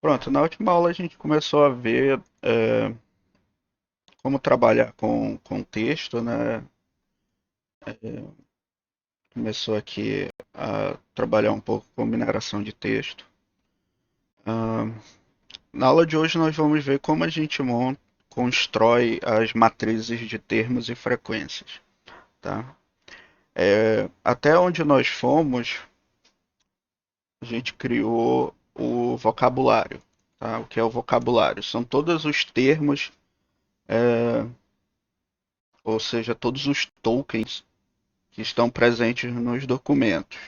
Pronto, na última aula a gente começou a ver como trabalhar com texto, né? Começou aqui a trabalhar um pouco com mineração de texto. Ah, Na aula de hoje nós vamos ver como a gente constrói as matrizes de termos e frequências, tá? Até onde nós fomos, a gente criou o vocabulário, tá? O que é o vocabulário? São todos os termos, ou seja, todos os tokens que estão presentes nos documentos,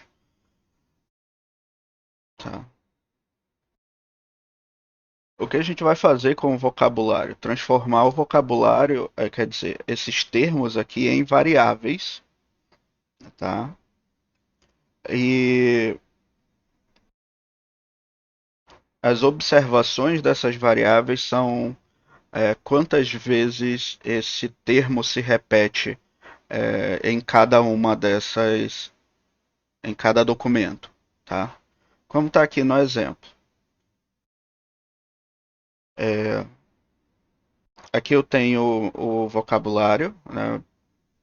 tá? O que a gente vai fazer com o vocabulário? Transformar o vocabulário, quer dizer, esses termos aqui em variáveis, tá? E as observações dessas variáveis são quantas vezes esse termo se repete em cada uma dessas, em cada documento, tá? Como está aqui no exemplo. É, Aqui eu tenho o vocabulário, né,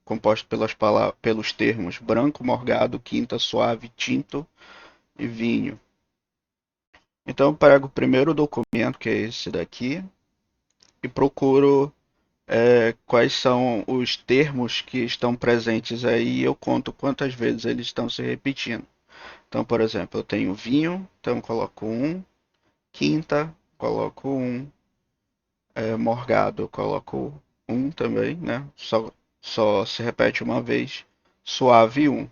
composto pelos termos branco, morgado, quinta, suave, tinto e vinho. Então eu pego o primeiro documento, que é esse daqui, e procuro quais são os termos que estão presentes aí e eu conto quantas vezes eles estão se repetindo. Então, por exemplo, eu tenho vinho, então eu coloco um, quinta, coloco um, morgado, eu coloco um também, né? Só se repete uma vez. Suave um.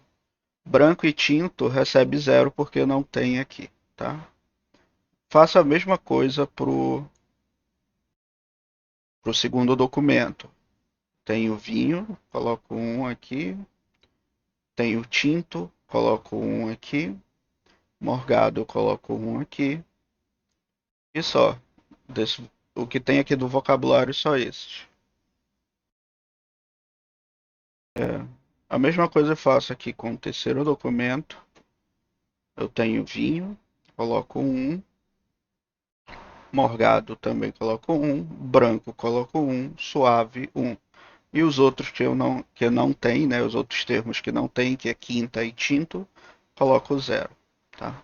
Branco e tinto recebe zero porque não tem aqui, tá? Faço a mesma coisa pro segundo documento. Tenho vinho, coloco um aqui. Tenho tinto, coloco um aqui. Morgado, eu coloco um aqui. E só. O que tem aqui do vocabulário só esses. A mesma coisa eu faço aqui com o terceiro documento. Eu tenho vinho, coloco um. Morgado também coloco um. Branco coloco um. Suave um. E os outros que não tem, né? Os outros termos que não tem, que é quinta e tinto, coloco zero, tá?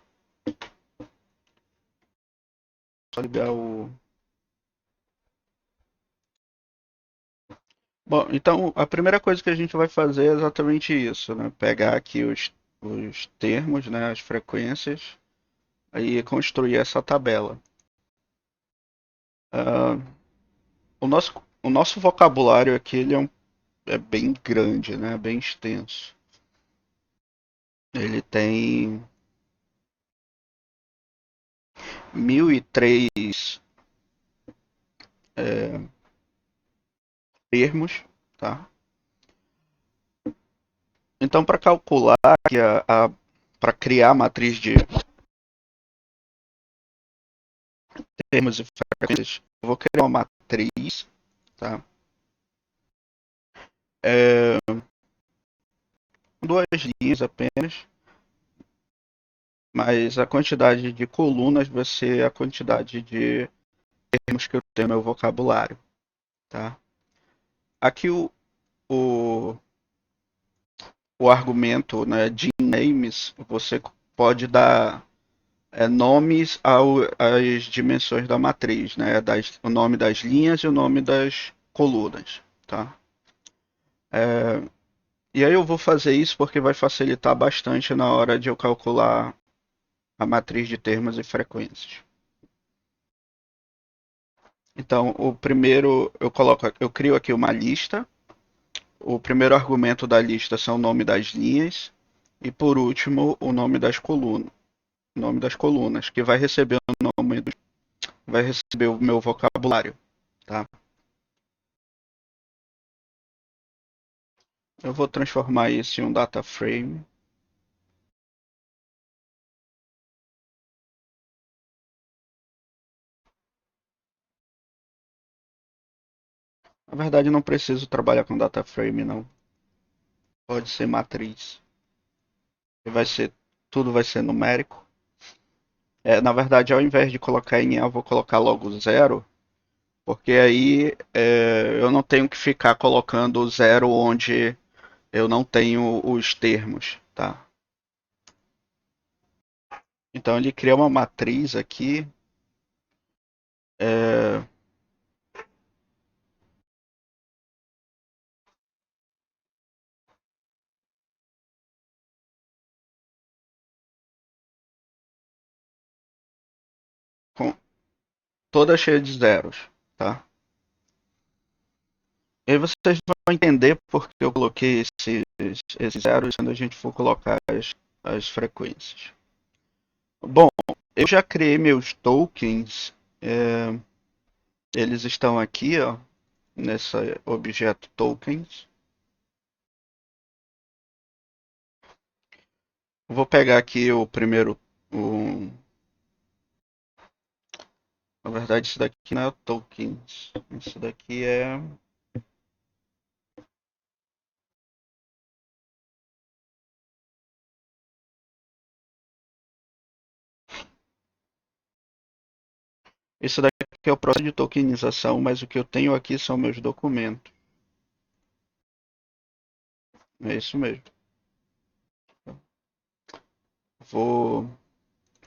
Só ligar o. Bom, então a primeira coisa que a gente vai fazer é exatamente isso, né? Pegar aqui os termos, né? As frequências, aí construir essa tabela. Ah, o nosso vocabulário aqui ele é bem grande, né? Bem extenso. Ele tem 1.003 é, termos, tá? Então, para calcular para criar a matriz de termos e frequências, eu vou criar uma matriz, tá? É, duas linhas apenas, mas a quantidade de colunas vai ser a quantidade de termos que eu tenho no meu vocabulário, tá? Aqui o, o argumento, né, de names, você pode dar nomes às dimensões da matriz, né? O nome das linhas e o nome das colunas, tá? É, e aí eu vou fazer isso porque vai facilitar bastante na hora de eu calcular a matriz de termos e frequências. Então, o primeiro eu crio aqui uma lista. O primeiro argumento da lista são o nome das linhas e por último o nome das colunas, que vai receber vai receber o meu vocabulário, tá? Eu vou transformar isso em um data frame. Na verdade, não preciso trabalhar com data frame, não. Pode ser matriz. Vai ser tudo vai ser numérico. Na verdade, ao invés de colocar em A, eu vou colocar logo zero, porque aí eu não tenho que ficar colocando zero onde eu não tenho os termos, tá? Então ele cria uma matriz aqui, é, com, toda cheia de zeros, tá? E aí vocês vão entender porque eu coloquei esses zeros quando a gente for colocar as frequências. Bom, eu já criei meus tokens, eles estão aqui, ó, nesse objeto tokens. Vou pegar aqui o primeiro, o, na verdade isso daqui não é o tokens, isso daqui é, isso daqui é o processo de tokenização, mas o que eu tenho aqui são meus documentos. É isso mesmo. Vou,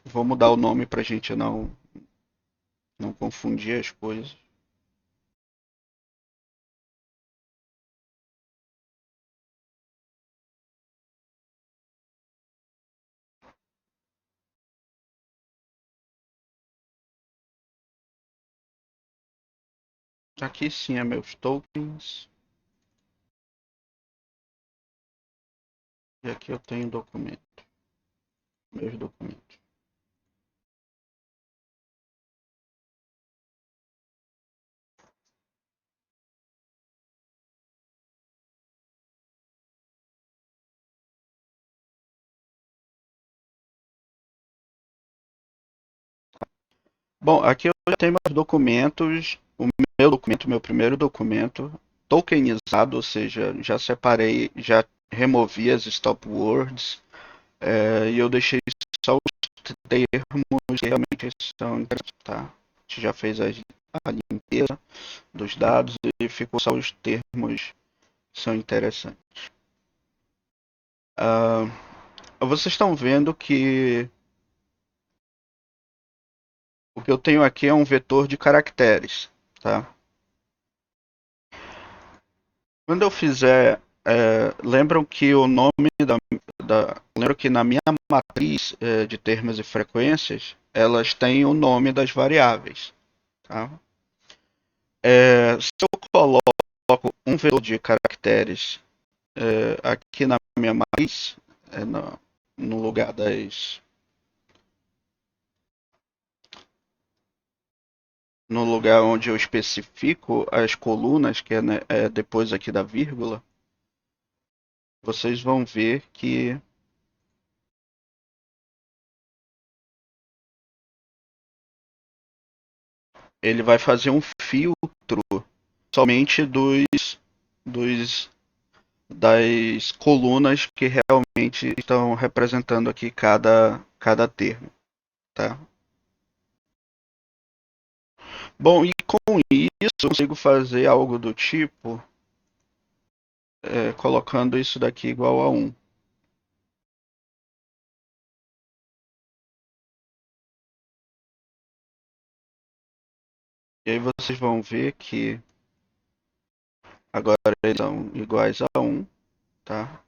vou mudar o nome para a gente não confundir as coisas. Aqui sim é meus tokens. E aqui eu tenho documento, meus documentos. Bom, aqui eu já tenho meus documentos. O meu documento, meu primeiro documento, tokenizado, ou seja, já separei, já removi as stop words, e eu deixei só os termos que realmente são interessantes, tá? A gente já fez a limpeza dos dados e ficou só os termos que são interessantes. Ah, vocês estão vendo que o que eu tenho aqui é um vetor de caracteres, tá? Quando eu fizer, lembram que o nome lembram que na minha matriz de termos e frequências, elas têm o nome das variáveis, tá? Se eu coloco um vetor de caracteres aqui na minha matriz, no lugar no lugar onde eu especifico as colunas, que é, né, depois aqui da vírgula, vocês vão ver que ele vai fazer um filtro somente dos das colunas que realmente estão representando aqui cada termo, tá? Bom, e com isso eu consigo fazer algo do tipo, colocando isso daqui igual a um. E aí vocês vão ver que agora eles são iguais a um, tá?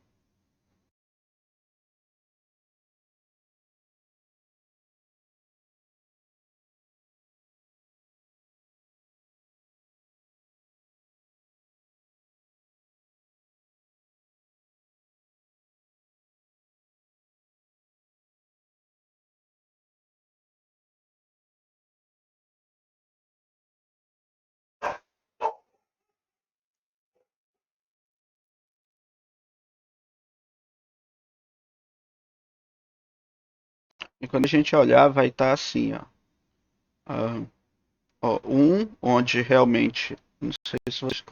E quando a gente olhar, vai estar assim, ó. Ah, ó, um, onde realmente, não sei se vocês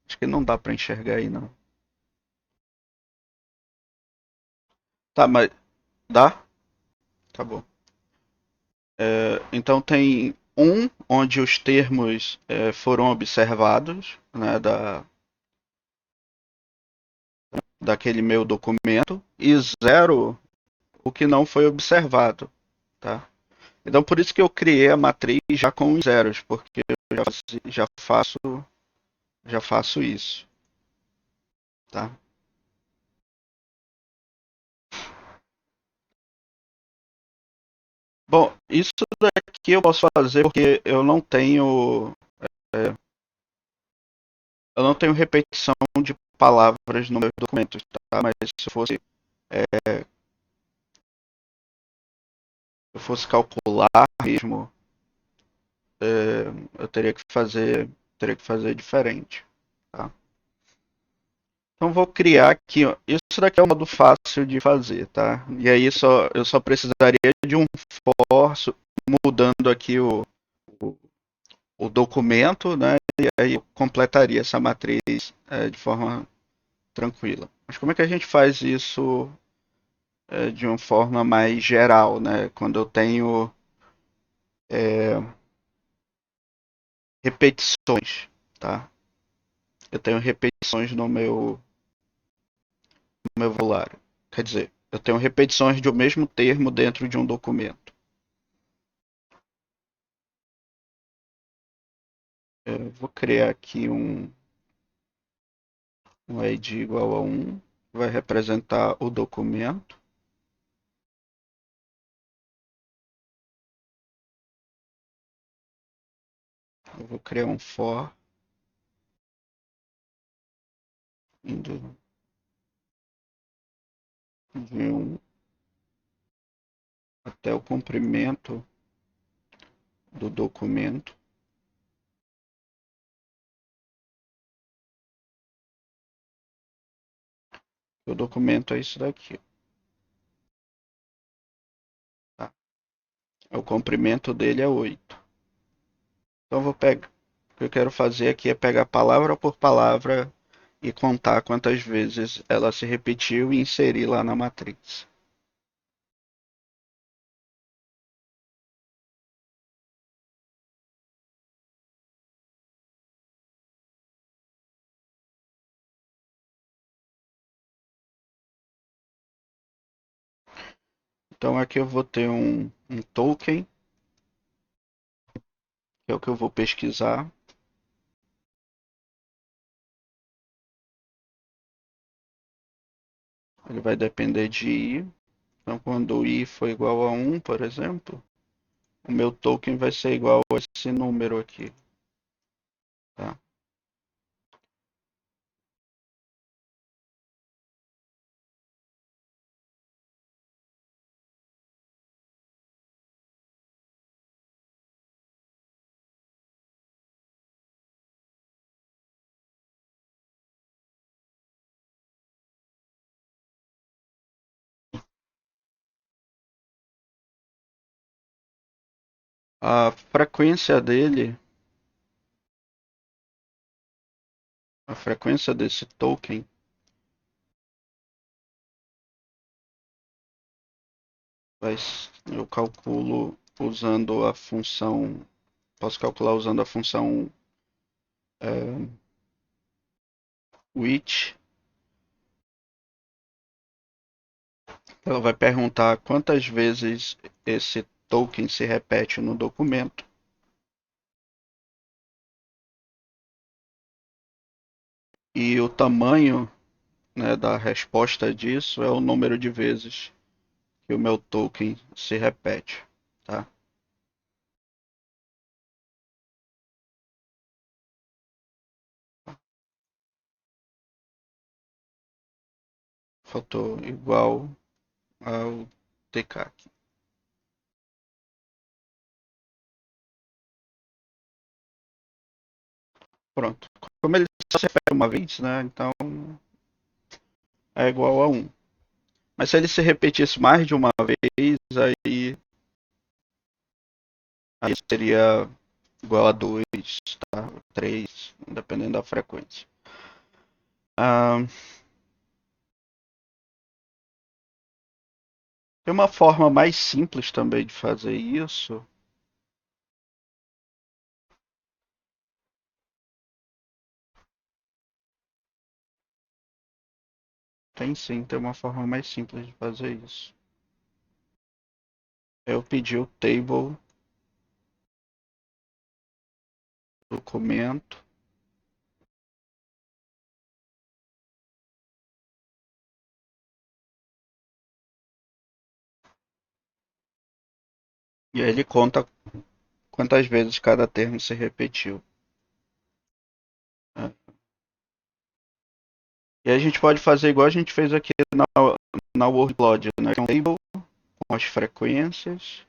acho que não dá para enxergar aí não. Tá, mas dá? Tá bom. Então tem um onde os termos foram observados, né, daquele meu documento, e zero o que não foi observado, tá? Então por isso que eu criei a matriz já com os zeros, porque eu já faço isso, tá? Bom, isso daqui eu posso fazer porque eu não tenho repetição de palavras nos meus documentos, tá? Mas se eu fosse calcular mesmo, eu teria que fazer diferente, tá? Então vou criar aqui, ó. Isso daqui é um modo fácil de fazer, tá? E aí eu só precisaria de um for mudando aqui o, o documento, né? E aí eu completaria essa matriz de forma tranquila. Mas como é que a gente faz isso de uma forma mais geral, né? Quando eu tenho é, repetições, tá? Eu tenho repetições no meu vocabulário. Quer dizer, eu tenho repetições de um mesmo termo dentro de um documento. Eu vou criar aqui um ID igual a 1, que vai representar o documento. Eu vou criar um for indo de 1 até o comprimento do documento. O documento é isso daqui, tá? O comprimento dele é 8. Então eu vou pegar. O que eu quero fazer aqui é pegar palavra por palavra e contar quantas vezes ela se repetiu e inserir lá na matriz. Então aqui eu vou ter um token, que é o que eu vou pesquisar. Ele vai depender de i. Então quando o i for igual a 1, por exemplo, o meu token vai ser igual a esse número aqui, tá? A frequência desse token, eu calculo usando a função, posso calcular usando a função é, which. Ela vai perguntar quantas vezes esse token se repete no documento e o tamanho, né, da resposta disso é o número de vezes que o meu token se repete, tá? Faltou igual ao TK aqui. Pronto. Como ele só se repete uma vez, né? Então é igual a 1. Mas se ele se repetisse mais de uma vez, aí seria igual a 2, tá? 3, dependendo da frequência. Ah, tem uma forma mais simples também de fazer isso, Tem sim, tem uma forma mais simples de fazer isso. Eu pedi o table documento. E aí ele conta quantas vezes cada termo se repetiu, né? E aí a gente pode fazer igual a gente fez aqui na workload, né? Um table com as frequências.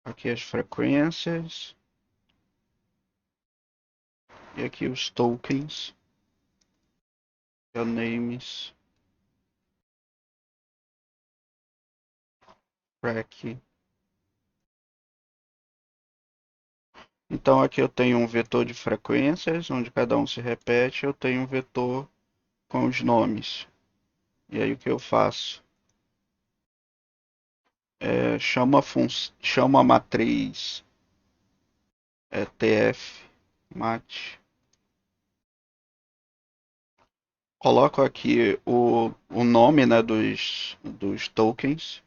Aqui as frequências. E aqui os tokens. E names. Track. Então aqui eu tenho um vetor de frequências, onde cada um se repete. Eu tenho um vetor com os nomes. E aí o que eu faço? Chamo a matriz tf mat. Coloco aqui o nome, né, dos tokens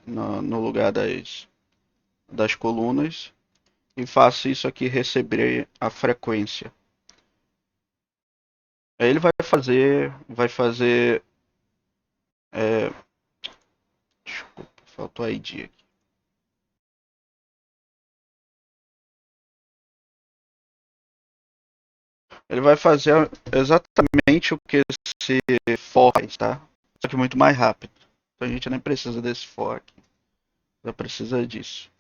no lugar das colunas e faço isso aqui receber a frequência. Aí ele vai fazer, é, desculpa, faltou a ID aqui. Ele vai fazer exatamente o que esse for faz, tá? Só que muito mais rápido. Então a gente nem precisa desse for aqui, só precisa disso.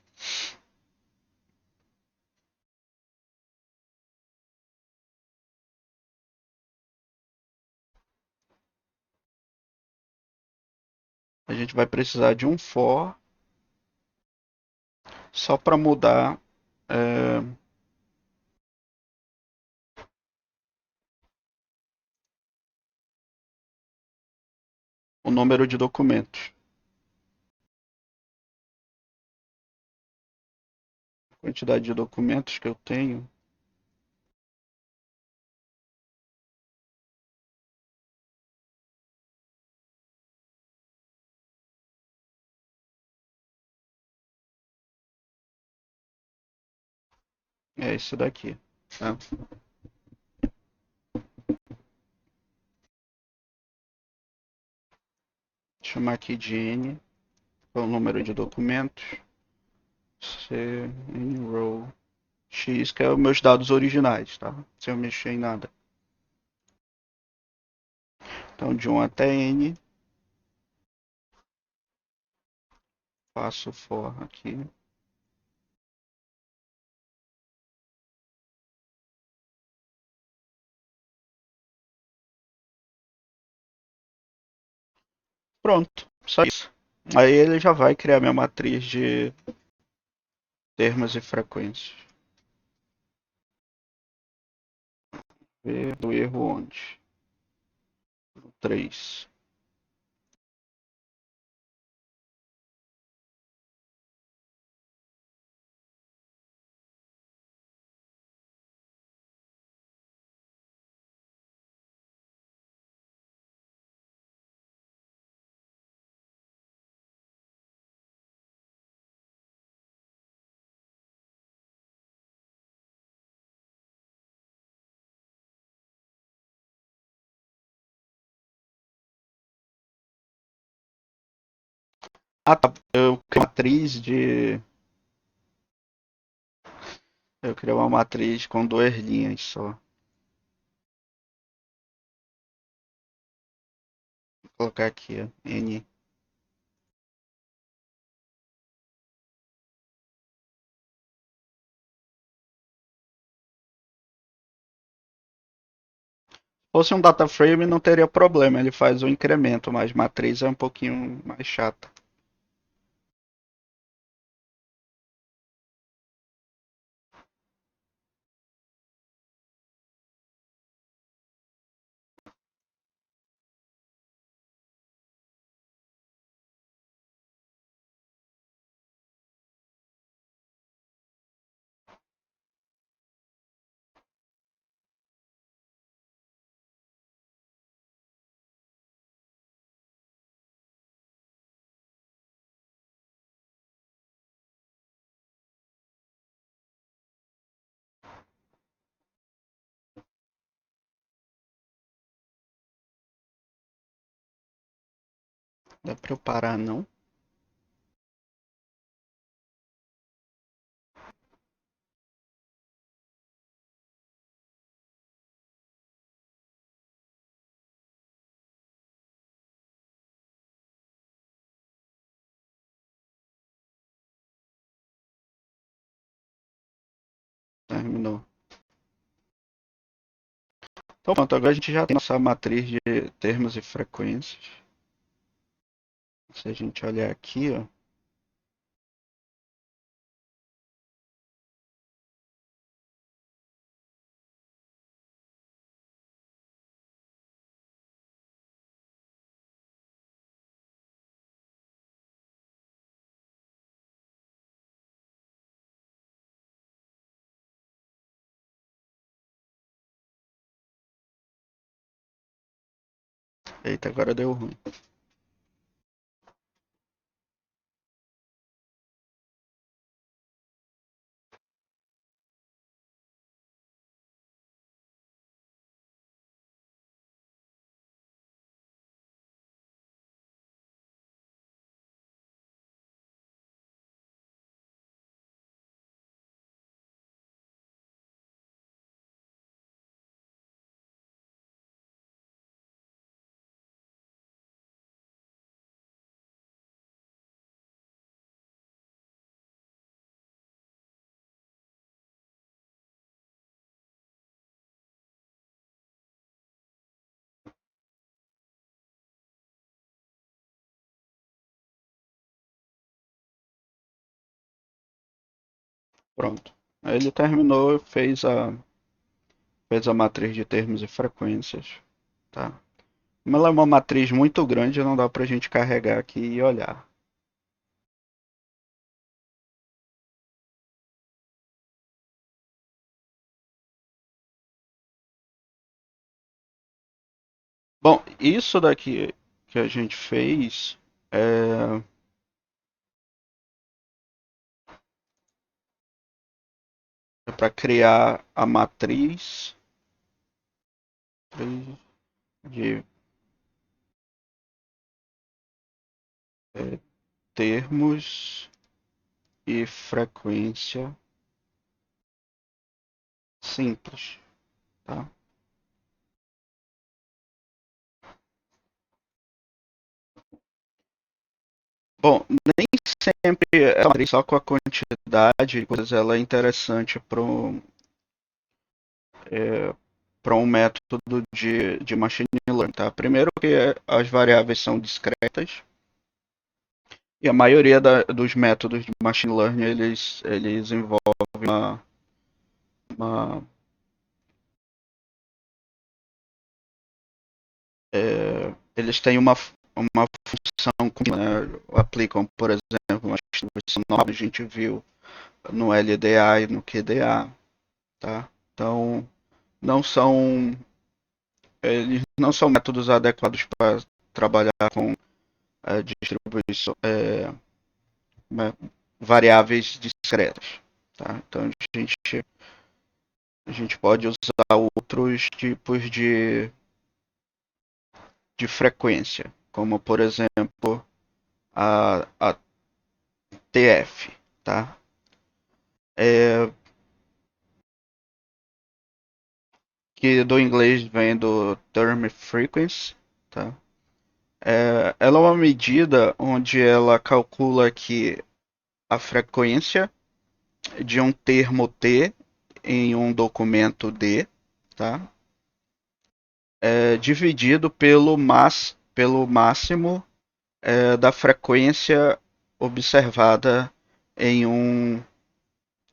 A gente vai precisar de um for só para mudar é, o número de documentos. A quantidade de documentos que eu tenho. É isso daqui. Tá? Chamar aqui de N, que é o número de documentos. C, N, row, X, que é os meus dados originais, tá? Sem eu mexer em nada. Então, de 1 até N, faço for aqui. Pronto, só isso. Aí ele já vai criar minha matriz de termos e frequências. Ver do erro onde? 3. Ah, tá. Eu criei uma matriz com duas linhas só. Vou colocar aqui, ó, N. Se fosse um data frame não teria problema, ele faz o incremento, mas matriz é um pouquinho mais chata. Dá pra eu parar, não? Terminou. Então pronto, agora a gente já tem nossa matriz de termos e frequências. Se a gente olhar aqui, ó. Eita, agora deu ruim. Pronto. Aí ele terminou e fez a matriz de termos e frequências. Tá? Como ela é uma matriz muito grande, não dá pra gente carregar aqui e olhar. Bom, isso daqui que a gente fez é para criar a matriz de termos e frequência simples, tá? Bom, nem sempre a matriz só com a quantidade de coisas ela é interessante para um método de machine learning, tá? Primeiro que as variáveis são discretas e a maioria dos métodos de machine learning eles envolvem uma eles têm uma função contínua, né? Aplicam, por exemplo, uma distribuição nova, a gente viu no LDA e no QDA, tá? Então, não são eles não são métodos adequados para trabalhar com distribuição né, variáveis discretas, tá? Então a gente pode usar outros tipos de frequência, como por exemplo a TF, tá? É, que do inglês vem do Term Frequency, tá? Ela é uma medida onde ela calcula que a frequência de um termo T em um documento D, tá? Dividido pelo máximo da frequência observada em um,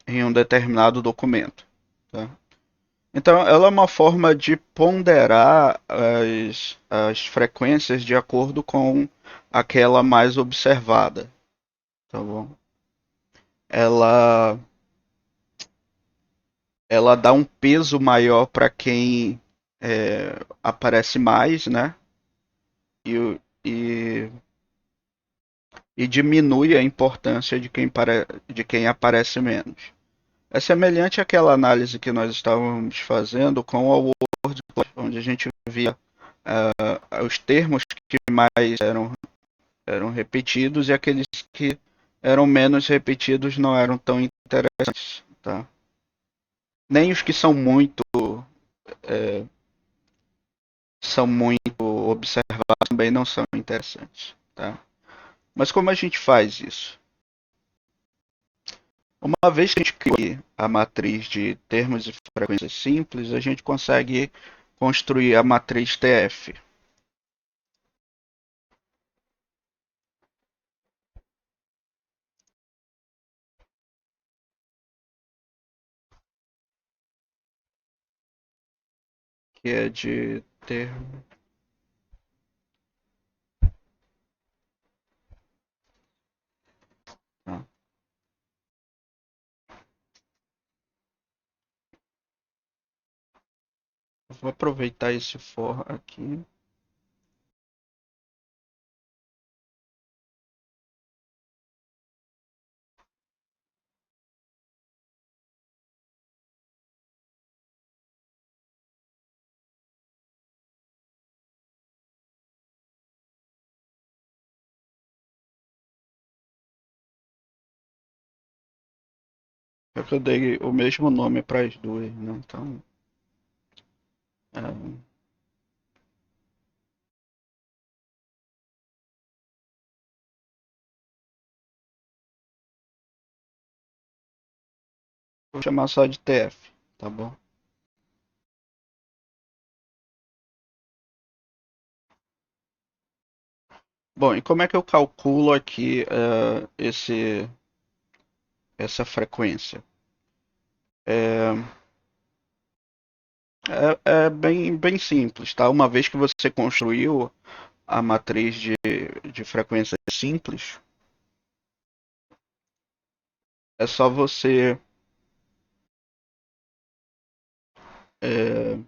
em um determinado documento, tá? Então, ela é uma forma de ponderar as frequências de acordo com aquela mais observada, tá bom? Ela, ela dá um peso maior para quem aparece mais, né? E, e, e diminui a importância de quem aparece menos. É semelhante àquela análise que nós estávamos fazendo com o Word, onde a gente via os termos que mais eram eram repetidos e aqueles que eram menos repetidos não eram tão interessantes, tá? Nem os que é, são muito observados também não são interessantes, tá? Mas como a gente faz isso? Uma vez que a gente cria a matriz de termos e frequências simples, a gente consegue construir a matriz TF, que é de termo. Tá? Vou aproveitar esse for aqui. É que eu dei o mesmo nome para as duas, né? Então, é, vou chamar só de TF, tá bom? Bom, e como é que eu calculo aqui essa frequência? É, é bem simples, tá? Uma vez que você construiu a matriz de frequências simples, é só você é,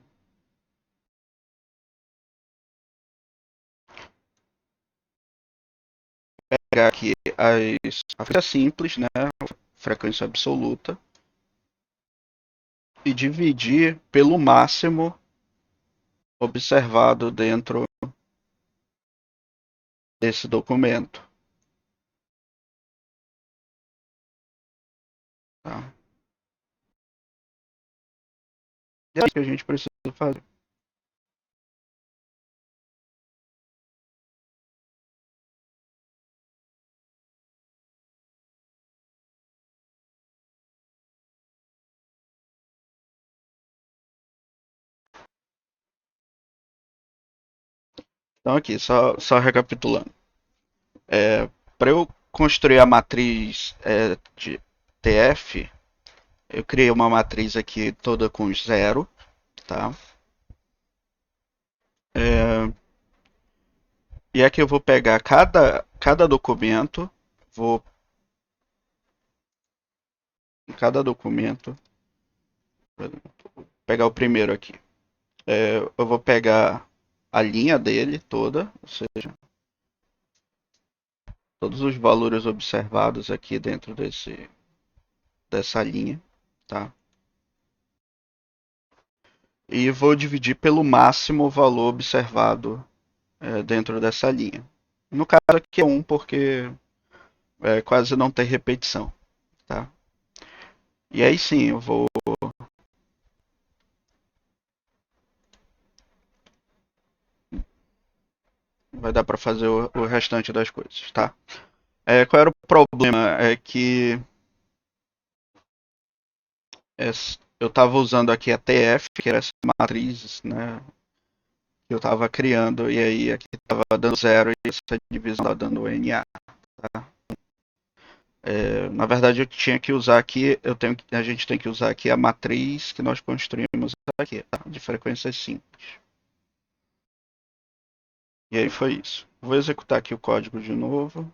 pegar aqui a frequência simples, né? Frequência absoluta, e dividir pelo máximo observado dentro desse documento. Tá? E é isso que a gente precisa fazer. Então, aqui, só recapitulando. Para eu construir a matriz de TF, eu criei uma matriz aqui toda com zero, tá? É, e aqui eu vou pegar cada documento, vou em cada documento, pegar o primeiro aqui. Eu vou pegar a linha dele toda, ou seja, todos os valores observados aqui dentro dessa linha, tá? E vou dividir pelo máximo valor observado dentro dessa linha. No caso aqui é um porque quase não tem repetição, tá? E aí sim, eu vou vai dar para fazer o restante das coisas, tá? Qual era o problema? É que é, eu estava usando aqui a TF, que era essa matriz, né? Que eu estava criando, e aí aqui estava dando zero e essa divisão estava dando NA, tá? Na verdade, eu tinha que usar aqui, a gente tem que usar aqui a matriz que nós construímos aqui, tá? De frequências simples. E aí foi isso. Vou executar aqui o código de novo.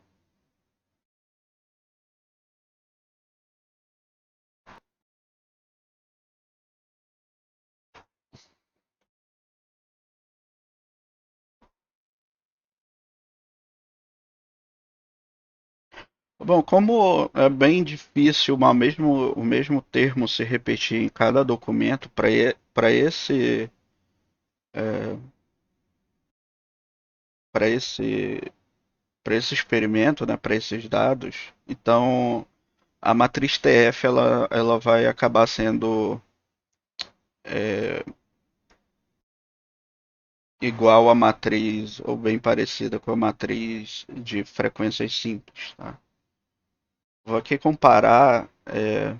Bom, como é bem difícil o mesmo termo se repetir em cada documento, é, para esse para esse experimento, né, para esses dados. Então, a matriz TF ela vai acabar sendo é, igual à matriz, ou bem parecida com a matriz de frequências simples. Tá? Vou aqui comparar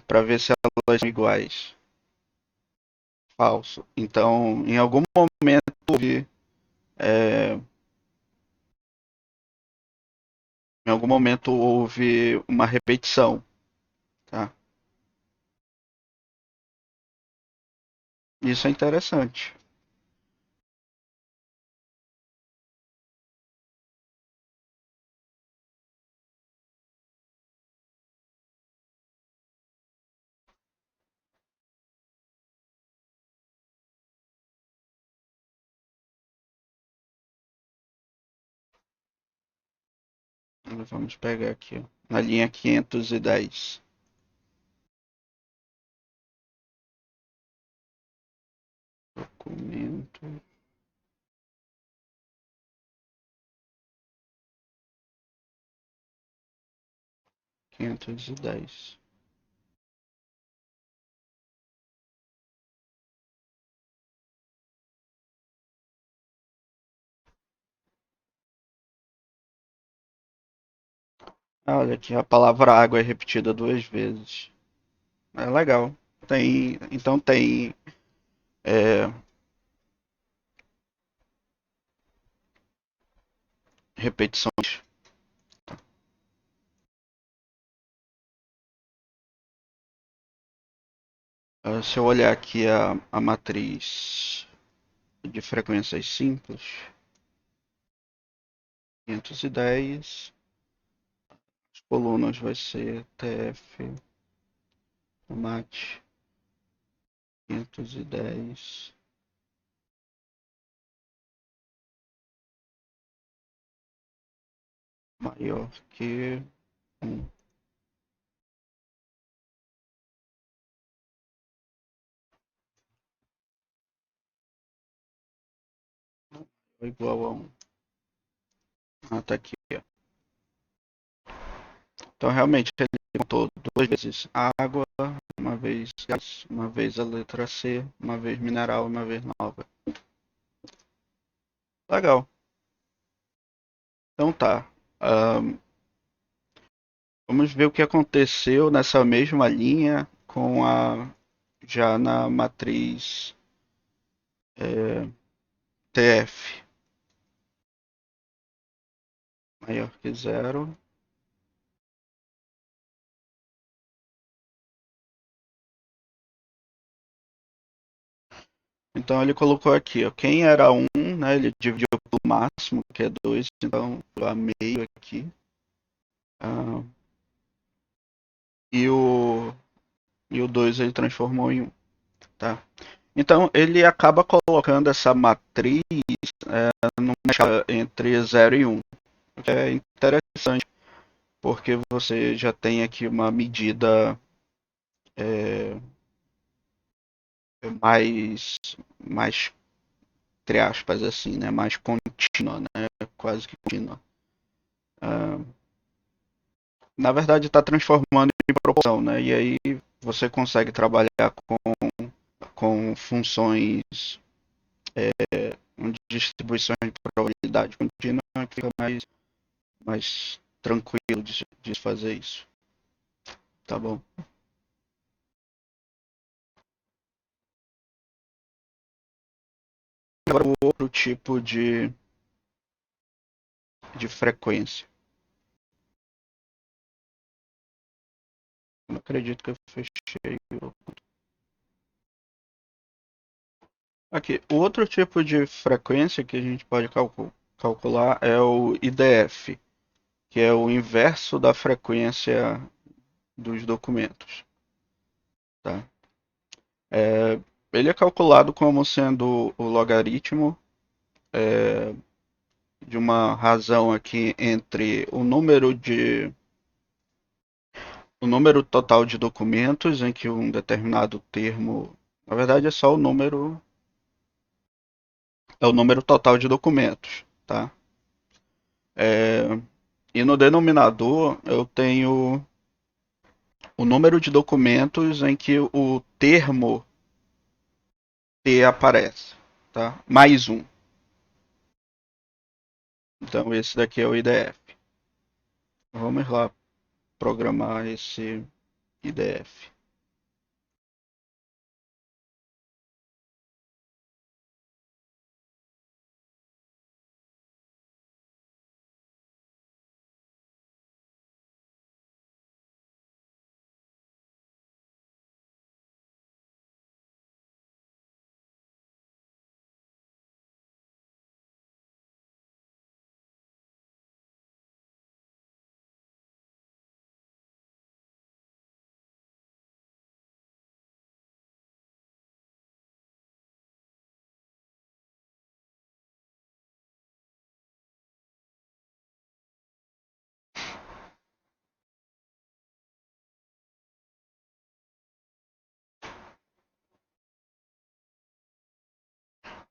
para ver se elas são iguais. Falso. Então, em algum momento é, em algum momento houve uma repetição. Tá? Isso é interessante. Vamos pegar aqui, ó, na linha 510. Documento 510. Ah, olha aqui, a palavra água é repetida duas vezes. É legal. Então tem é, repetições. Se eu olhar aqui a matriz de frequências simples, 510, as colunas vai ser TF, mate, 510, maior que 1, igual a 1. Ah, tá aqui, ó. Então realmente ele contou duas vezes água, uma vez gás, uma vez a letra C, uma vez mineral e uma vez nova. Legal. Então tá. Ahn, vamos ver o que aconteceu nessa mesma linha com a já na matriz TF maior que zero. Então ele colocou aqui, ó, quem era um, né, ele dividiu pelo máximo, que é 2, então a meio aqui. Ah, e o e o 2 ele transformou em um, tá? Então ele acaba colocando essa matriz numa escala entre zero e um, o que é interessante, porque você já tem aqui uma medida é, mais, entre aspas, assim, né? Mais contínua, né? Quase que contínua. Ah, na verdade, está transformando em proporção, né? E aí você consegue trabalhar com funções de distribuições de probabilidade contínua, que fica mais tranquilo de fazer isso. Tá bom. Agora, o outro tipo de frequência. Não acredito que eu fechei. Aqui, o outro tipo de frequência que a gente pode calcular é o IDF, que é o inverso da frequência dos documentos. Tá? É, ele é calculado como sendo o logaritmo de uma razão aqui entre o número total de documentos em que um determinado termo, na verdade é o número total de documentos, tá? E no denominador eu tenho o número de documentos em que o termo T aparece, tá? Mais um. Então esse daqui é o IDF. Vamos lá programar esse IDF.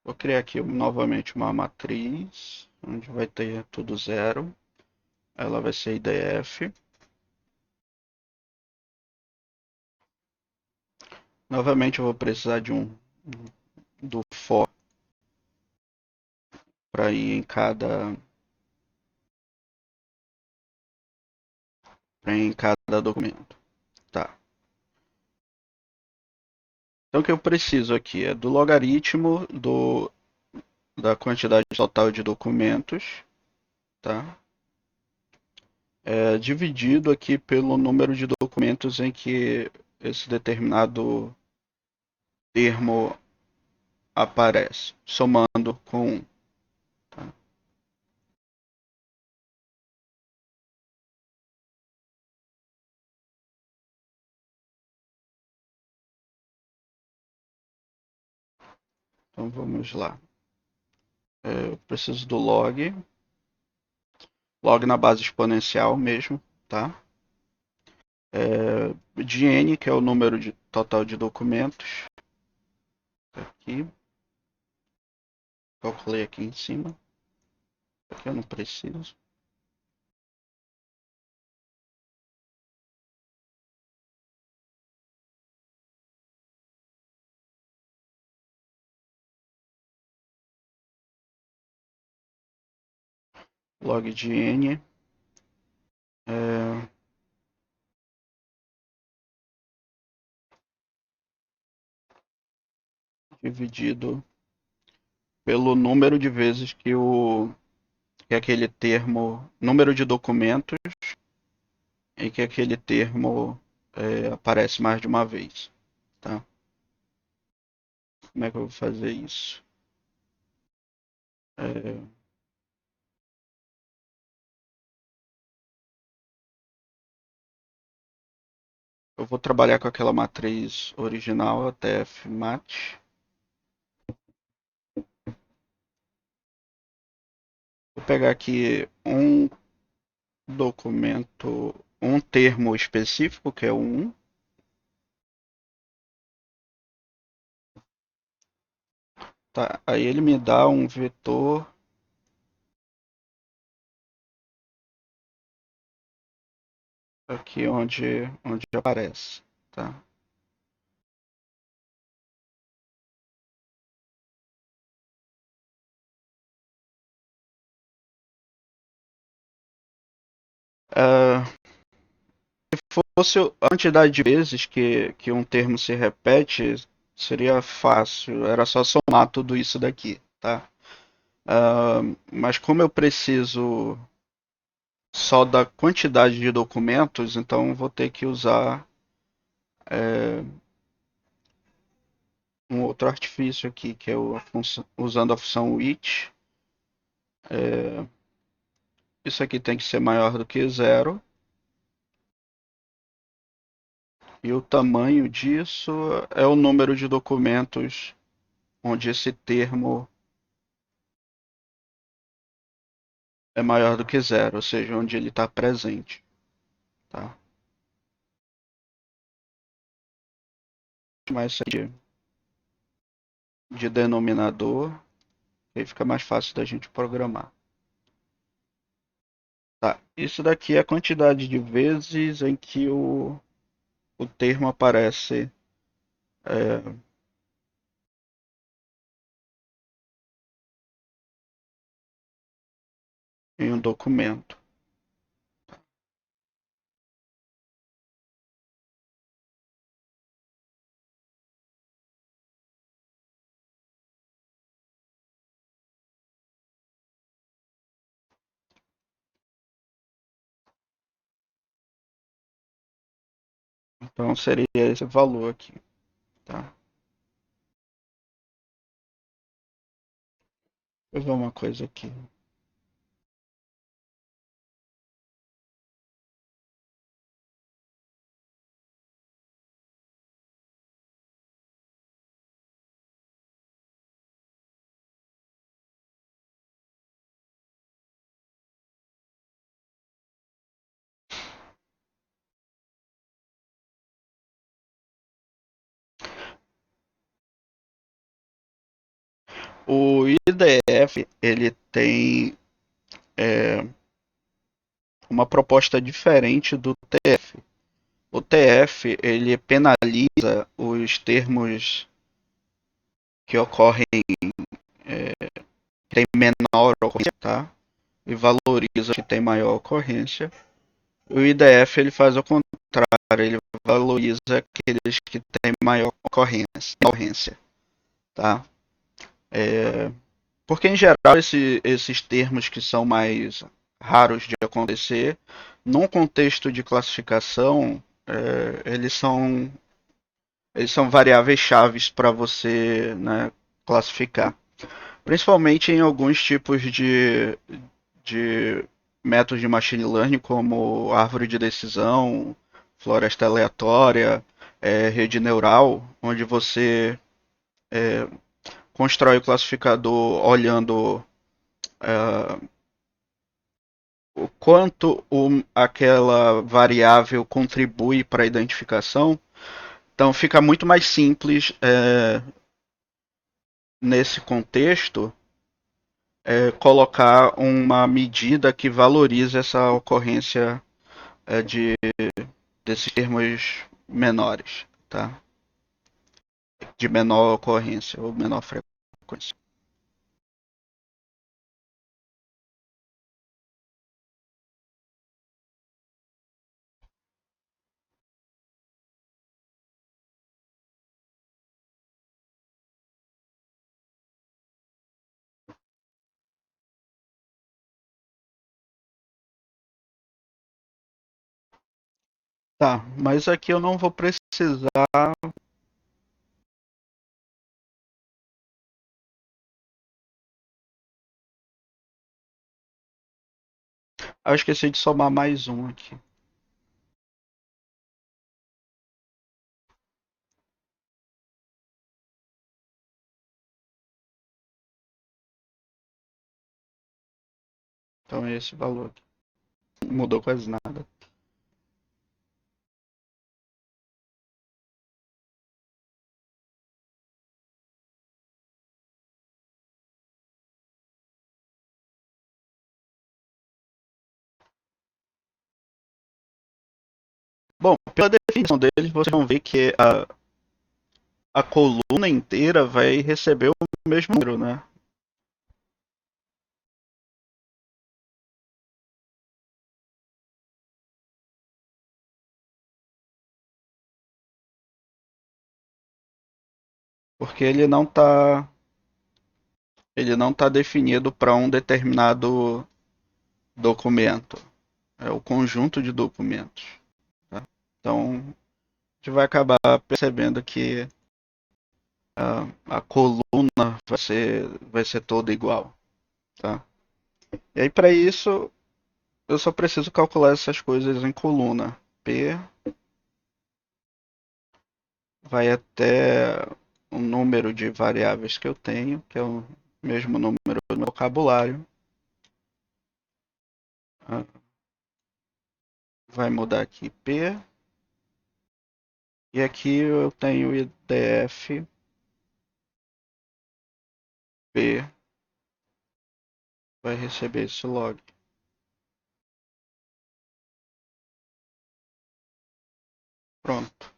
Vou criar aqui novamente uma matriz, onde vai ter tudo zero. Ela vai ser IDF. Novamente eu vou precisar de do for para ir em cada documento. Tá. Então o que eu preciso aqui é do logaritmo da quantidade total de documentos, tá? Dividido aqui pelo número de documentos em que esse determinado termo aparece, somando com 1. Tá? Então vamos lá. Eu preciso do log na base exponencial mesmo, tá? De n, que é o número total de documentos, aqui, calculei aqui em cima, aqui eu não preciso. Log de n é, dividido pelo número de vezes que aquele termo, número de documentos em que aquele termo aparece mais de uma vez, tá? Como é que eu vou fazer isso? É, eu vou trabalhar com aquela matriz original, a TF-MAT. Vou pegar aqui um documento, um termo específico, que é o 1. Tá, aí ele me dá um vetor aqui onde aparece, tá? Uh, se fosse a quantidade de vezes que um termo se repete, seria fácil, era só somar tudo isso daqui, tá? Mas como eu preciso só da quantidade de documentos, então vou ter que usar é, um outro artifício aqui, que é usando a função with. É, isso aqui tem que ser maior do que zero. E o tamanho disso é o número de documentos onde esse termo é maior do que zero, ou seja, onde ele está presente. Tá? Mas isso aqui de denominador, aí fica mais fácil da gente programar. Tá. Isso daqui é a quantidade de vezes em que o termo aparece é, em um documento. Então seria esse valor aqui, tá? Deixa eu ver uma coisa aqui. O IDF ele tem é, uma proposta diferente do TF. O TF ele penaliza os termos que ocorrem que tem menor ocorrência, tá? E valoriza que tem maior ocorrência. O IDF ele faz o contrário, ele valoriza aqueles que têm maior ocorrência, tá? É, porque em geral esses termos que são mais raros de acontecer, num contexto de classificação, eles são variáveis chaves para você, né, classificar. Principalmente em alguns tipos de métodos de machine learning, como árvore de decisão, floresta aleatória, rede neural, onde você constrói o classificador olhando o quanto aquela variável contribui para a identificação. Então fica muito mais simples nesse contexto colocar uma medida que valorize essa ocorrência desses termos menores, tá? De menor ocorrência ou menor frequência. Tá, mas aqui eu não vou precisar. Eu esqueci de somar mais um aqui. Então é esse valor aqui. Não mudou quase nada. Bom, pela definição deles, vocês vão ver que a coluna inteira vai receber o mesmo número, né? Porque ele não tá definido para um determinado documento. É o conjunto de documentos. Tá? Então, a gente vai acabar percebendo que a coluna vai ser toda igual. Tá? E aí, para isso, eu só preciso calcular essas coisas em coluna. P vai até o número de variáveis que eu tenho, que é o mesmo número do meu vocabulário. Ah, vai mudar aqui P. E aqui eu tenho IDF P vai receber esse log. Pronto.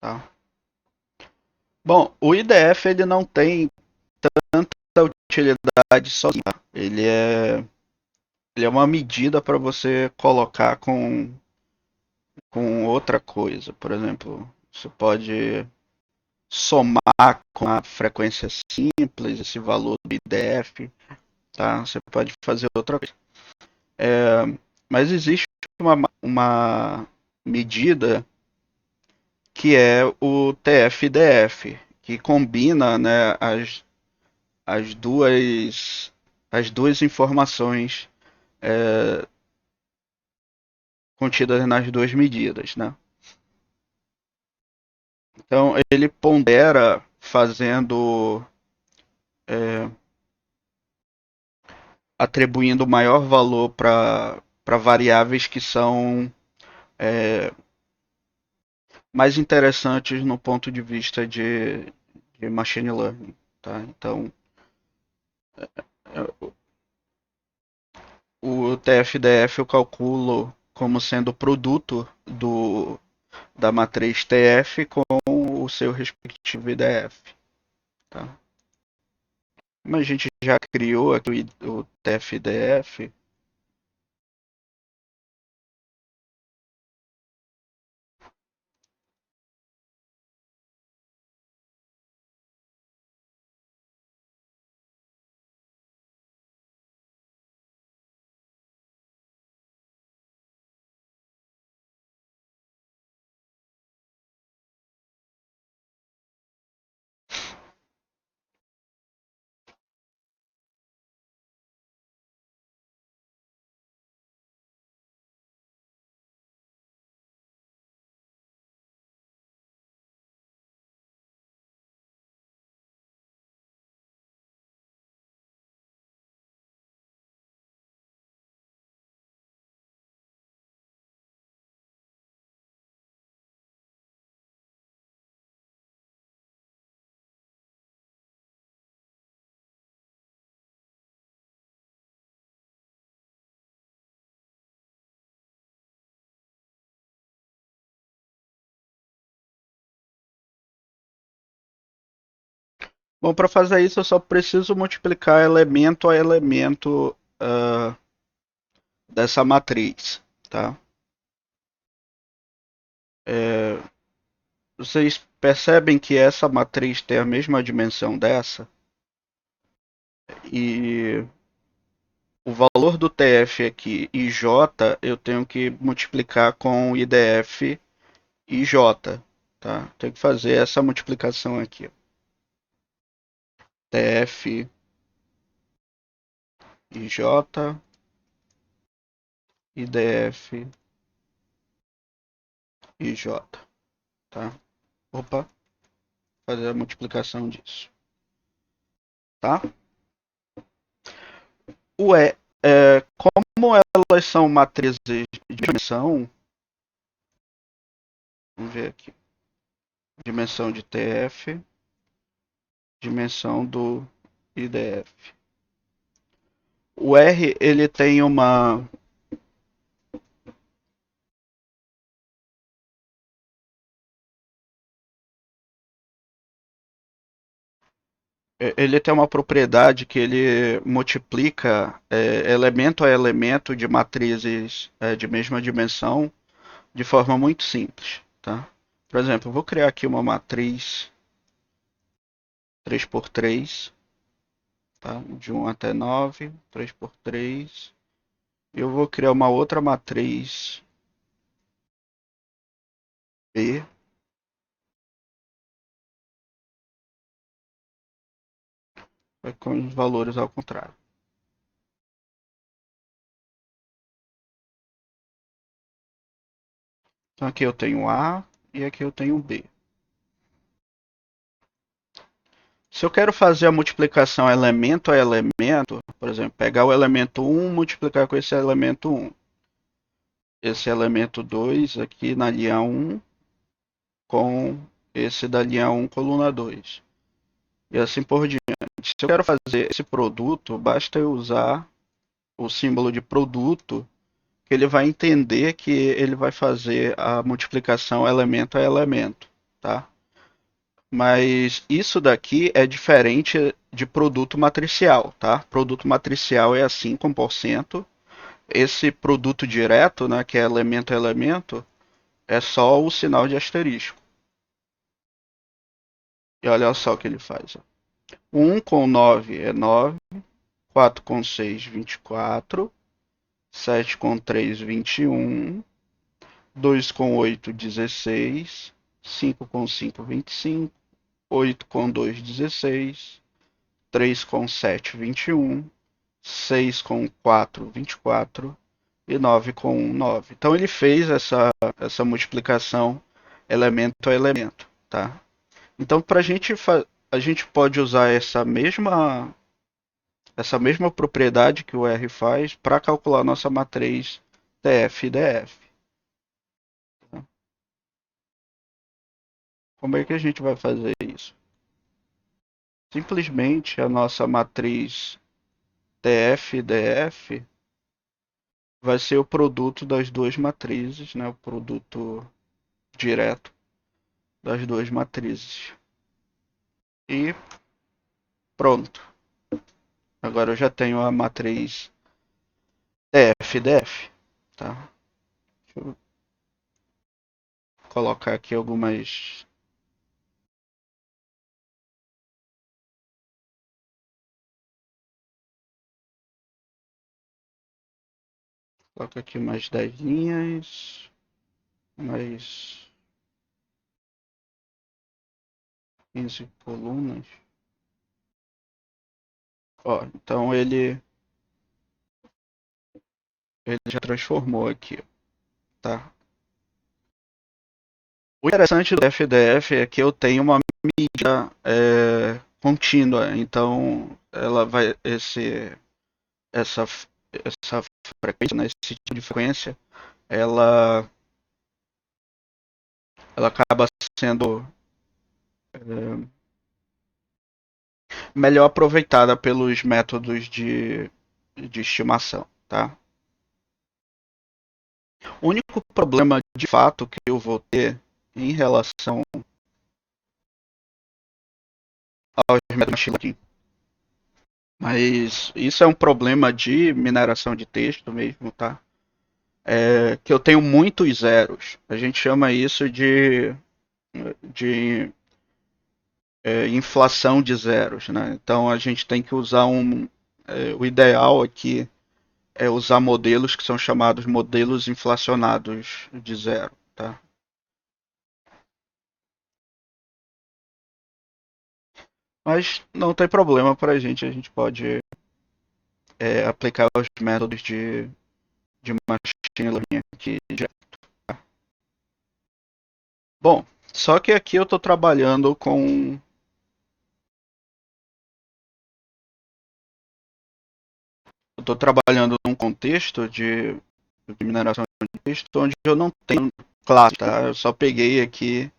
Tá? Bom, o IDF ele não tem tanta utilidade sozinho. Tá? Ele é uma medida para você colocar com outra coisa. Por exemplo, você pode somar com a frequência simples esse valor do IDF, tá? Você pode fazer outra coisa. É, mas existe uma medida que é o TF-DF, que combina, né, as duas as duas informações é, contidas nas duas medidas, né? Então ele pondera fazendo atribuindo maior valor para variáveis que são mais interessantes no ponto de vista de machine learning, tá? Então o TF-DF eu calculo como sendo produto da matriz TF com o seu respectivo IDF. Tá? Como a gente já criou aqui o TF-DF, bom, para fazer isso eu só preciso multiplicar elemento a elemento dessa matriz, tá? É, vocês percebem que essa matriz tem a mesma dimensão dessa e o valor do TF aqui e J eu tenho que multiplicar com o IDF e J, tá? Tenho que fazer essa multiplicação aqui. TF e J, IDF e J, tá? Opa, fazer a multiplicação disso, tá? Ué, como elas são matrizes de dimensão, vamos ver aqui, dimensão de TF, dimensão do IDF. O R ele tem uma propriedade que ele multiplica elemento a elemento de matrizes de mesma dimensão de forma muito simples, tá? Por exemplo, eu vou criar aqui uma matriz 3 por 3, tá? De 1 até 9, 3 por 3. Eu vou criar uma outra matriz B com os valores ao contrário. Então aqui eu tenho A e aqui eu tenho B. Se eu quero fazer a multiplicação elemento a elemento, por exemplo, pegar o elemento 1 multiplicar com esse elemento 1. Esse elemento 2 aqui na linha 1 com esse da linha 1, coluna 2. E assim por diante. Se eu quero fazer esse produto, basta eu usar o símbolo de produto, que ele vai entender que ele vai fazer a multiplicação elemento a elemento, tá? Mas isso daqui é diferente de produto matricial, tá? Produto matricial é assim com porcento. Esse produto direto, né, que é elemento a elemento, é só o sinal de asterisco. E olha só o que ele faz. 1 com 9 é 9, 4 com 6, 24, 7 com 3, 21, 2 com 8, 16, 5 com 5, 25, 8 com 2, 16, 3 com 7, 21, 6 com 4, 24 e 9 com 1, 9. Então ele fez essa multiplicação elemento a elemento, tá? Então a gente pode usar essa mesma propriedade que o R faz para calcular nossa matriz TF e DF. Como é que a gente vai fazer isso? Simplesmente a nossa matriz TF e DF vai ser o produto das duas matrizes, né? O produto direto das duas matrizes. E pronto. Agora eu já tenho a matriz TF e DF, tá? Deixa eu colocar aqui algumas. Coloca aqui mais 10 linhas, mais 15 colunas. Ó, então ele já transformou aqui, tá? O interessante do FDF é que eu tenho uma mídia contínua, então ela vai essa essa frequência, né, esse tipo de frequência, ela ela acaba sendo melhor aproveitada pelos métodos de estimação, tá? O único problema de fato que eu vou ter em relação aos métodos de machine learning, mas isso é um problema de mineração de texto mesmo, tá? É que eu tenho muitos zeros. A gente chama isso de inflação de zeros, né? Então a gente tem que usar o ideal aqui é usar modelos que são chamados modelos inflacionados de zero, tá? Mas não tem problema para a gente pode aplicar os métodos de machine learning aqui. Bom, só que aqui eu estou trabalhando com eu estou trabalhando num contexto de mineração de texto onde eu não tenho classe, tá? Eu só peguei aqui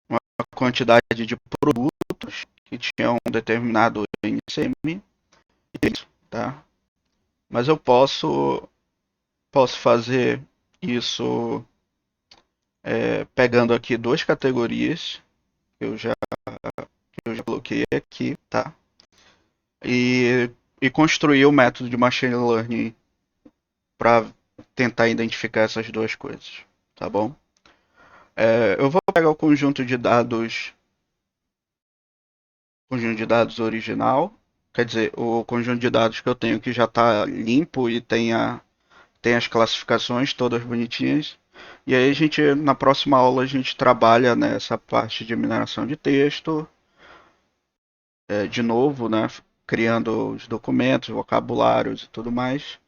uma quantidade de produtos que tinham um determinado NCM e é isso, tá? Mas eu posso fazer isso pegando aqui duas categorias que eu já coloquei aqui, tá? E, e construir o método de machine learning para tentar identificar essas duas coisas, tá bom? Eu vou pegar conjunto de dados original, quer dizer, o conjunto de dados que eu tenho que já está limpo e tem as classificações todas bonitinhas. E aí na próxima aula a gente trabalha nessa parte de mineração de texto, de novo, né, criando os documentos, vocabulários e tudo mais.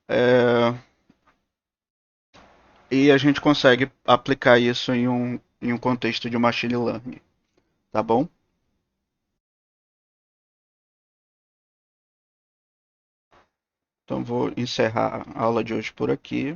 É, e a gente consegue aplicar isso em um contexto de machine learning, tá bom? Então vou encerrar a aula de hoje por aqui.